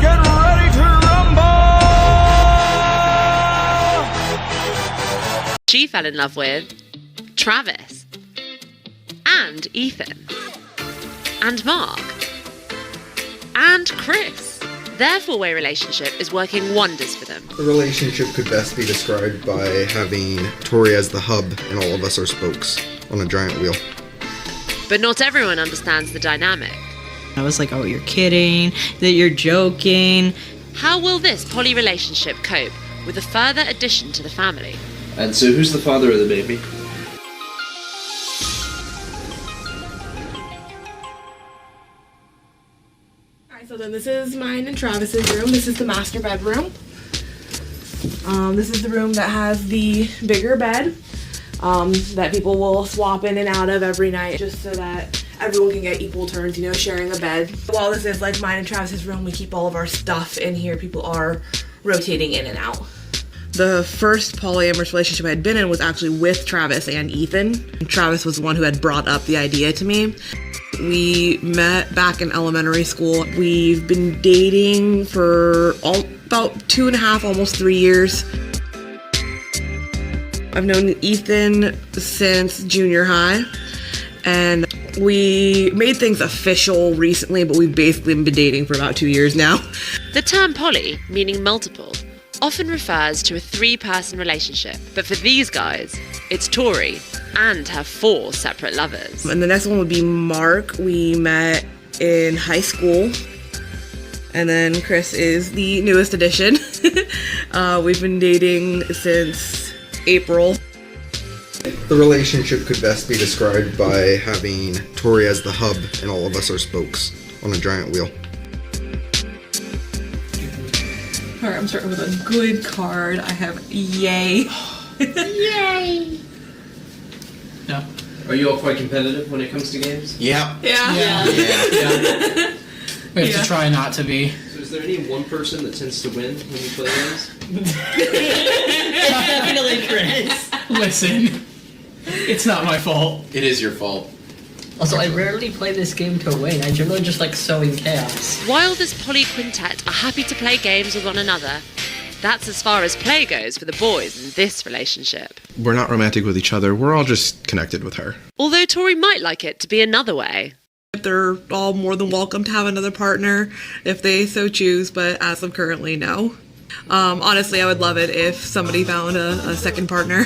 get ready to rumble! She fell in love with Travis and Ethan and Mark and Chris. Their four-way relationship is working wonders for them. The relationship could best be described by having Tori as the hub and all of us are spokes on a giant wheel. But not everyone understands the dynamic. I was like, oh, you're kidding, that you're joking. How will this poly relationship cope with a further addition to the family? And so who's the father of the baby? So then this is mine and Travis's room. This is the master bedroom. This is the room that has the bigger bed that people will swap in and out of every night just so that everyone can get equal turns, you know, sharing a bed. While this is like mine and Travis's room, we keep all of our stuff in here. People are rotating in and out. The first polyamorous relationship I had been in was actually with Travis and Ethan. Travis was the one who had brought up the idea to me. We met back in elementary school. We've been dating for about 2.5, almost 3 years. I've known Ethan since junior high, and we made things official recently, but we've basically been dating for about 2 years now. The term poly, meaning multiple, often refers to a 3-person relationship, but for these guys, it's Tori and her 4 separate lovers. And the next one would be Mark. We met in high school. And then Chris is the newest addition. We've been dating since April. The relationship could best be described by having Tori as the hub and all of us are spokes on a giant wheel. Alright, I'm starting with a good card. I have yay. Yay! No. Are you all quite competitive when it comes to games? Yeah. Yeah. We have to try not to be. So is there any one person that tends to win when you play games? Definitely Chris. Listen, it's not my fault. It is your fault. Also, I rarely play this game to win. I generally just like sowing chaos. While this poly quintet are happy to play games with one another, that's as far as play goes for the boys in this relationship. We're not romantic with each other. We're all just connected with her. Although Tori might like it to be another way. They're all more than welcome to have another partner if they so choose, but as of currently, no. Honestly, I would love it if somebody found a second partner.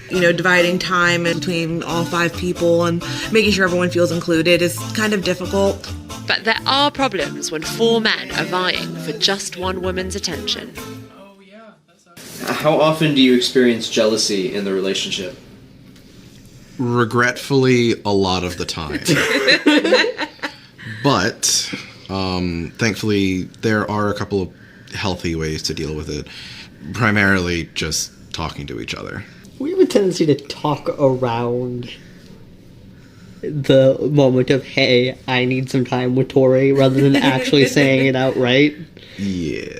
You know, dividing time between all 5 people and making sure everyone feels included is kind of difficult. But there are problems when 4 men are vying for just one woman's attention. How often do you experience jealousy in the relationship? Regretfully, a lot of the time. But, thankfully, there are a couple of healthy ways to deal with it. Primarily just talking to each other. We have a tendency to talk around the moment of, hey, I need some time with Tori, rather than actually saying it outright. Yeah.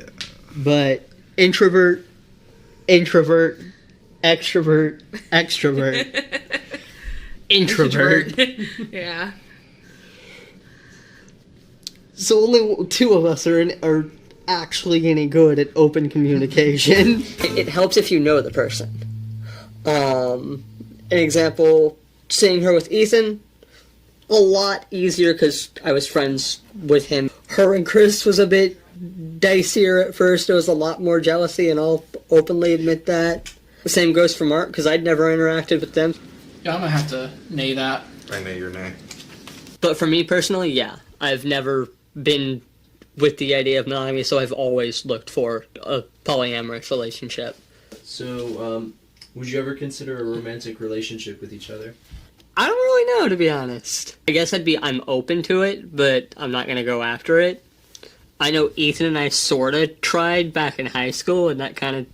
But introvert, extrovert, extrovert, introvert. Yeah. So only 2 of us are actually any good at open communication. It helps if you know the person. An example, seeing her with Ethan, a lot easier because I was friends with him. Her and Chris was a bit dicier at first. There was a lot more jealousy, and I'll openly admit that. The same goes for Mark, because I'd never interacted with them. Yeah, I'm gonna have to nay that. I know your nay. But for me personally, yeah. I've never been with the idea of monogamy, so I've always looked for a polyamorous relationship. So, would you ever consider a romantic relationship with each other? I don't really know, to be honest. I guess I'm open to it, but I'm not gonna go after it. I know Ethan and I sorta tried back in high school, and that kind of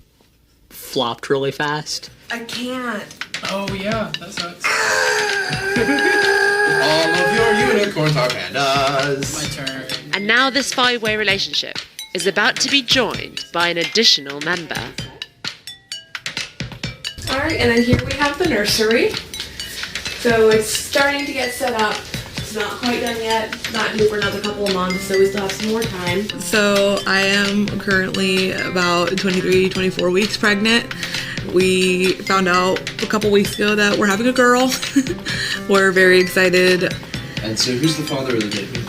flopped really fast. I can't. Oh yeah, that sucks. All of your unicorns are pandas. My turn. And now this 5-way relationship is about to be joined by an additional member. Alright, and then here we have the nursery. So it's starting to get set up It's not quite done yet. Not due for another couple of months, so we still have some more time. So I am currently about 23, 24 weeks pregnant. We found out a couple weeks ago that we're having a girl. We're very excited. And so, who's the father of the baby?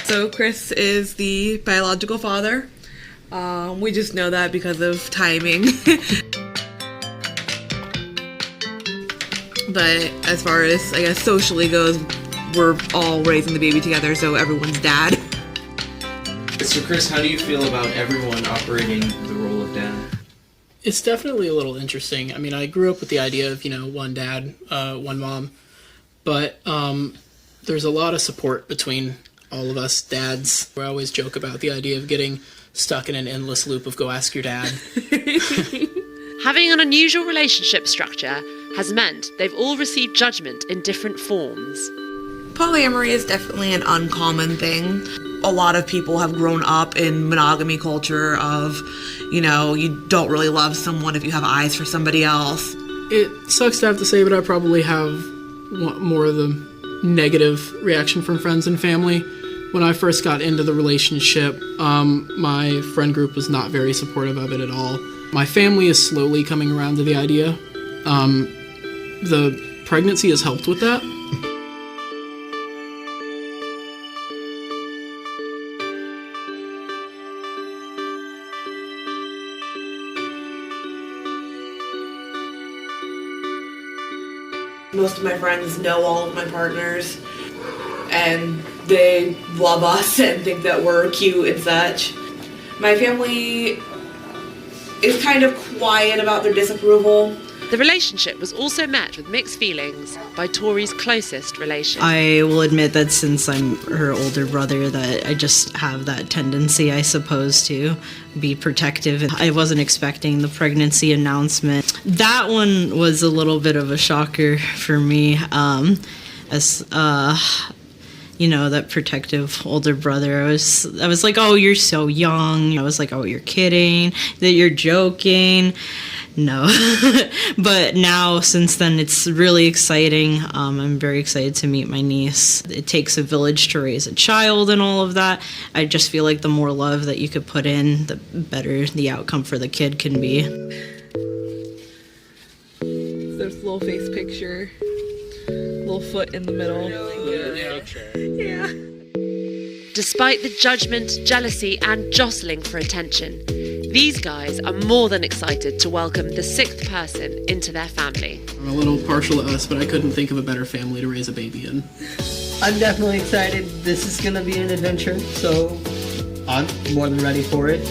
So Chris is the biological father. We just know that because of timing. But as far as, I guess, socially goes, we're all raising the baby together, so everyone's dad. So, Chris, how do you feel about everyone operating the role of dad? It's definitely a little interesting. I mean, I grew up with the idea of, one dad, one mom. But there's a lot of support between all of us dads. We always joke about the idea of getting stuck in an endless loop of go ask your dad. Having an unusual relationship structure has meant they've all received judgment in different forms. Polyamory is definitely an uncommon thing. A lot of people have grown up in monogamy culture of, you don't really love someone if you have eyes for somebody else. It sucks to have to say, but I probably have more of the negative reaction from friends and family. When I first got into the relationship, my friend group was not very supportive of it at all. My family is slowly coming around to the idea. The pregnancy has helped with that. Most of my friends know all of my partners, and they love us and think that we're cute and such. My family is kind of quiet about their disapproval. The relationship was also met with mixed feelings by Tori's closest relation. I will admit that since I'm her older brother, that I just have that tendency, I suppose, to be protective. I wasn't expecting the pregnancy announcement. That one was a little bit of a shocker for me, that protective older brother. I was like, oh, you're so young. I was like, oh, you're kidding, that you're joking. No. But now, since then, it's really exciting. I'm very excited to meet my niece. It takes a village to raise a child and all of that. I just feel like the more love that you could put in, the better the outcome for the kid can be. There's a little face picture, little foot in the middle. Yeah. Despite the judgment, jealousy, and jostling for attention, these guys are more than excited to welcome the sixth person into their family. I'm a little partial to us, but I couldn't think of a better family to raise a baby in. I'm definitely excited. This is gonna be an adventure, so I'm more than ready for it.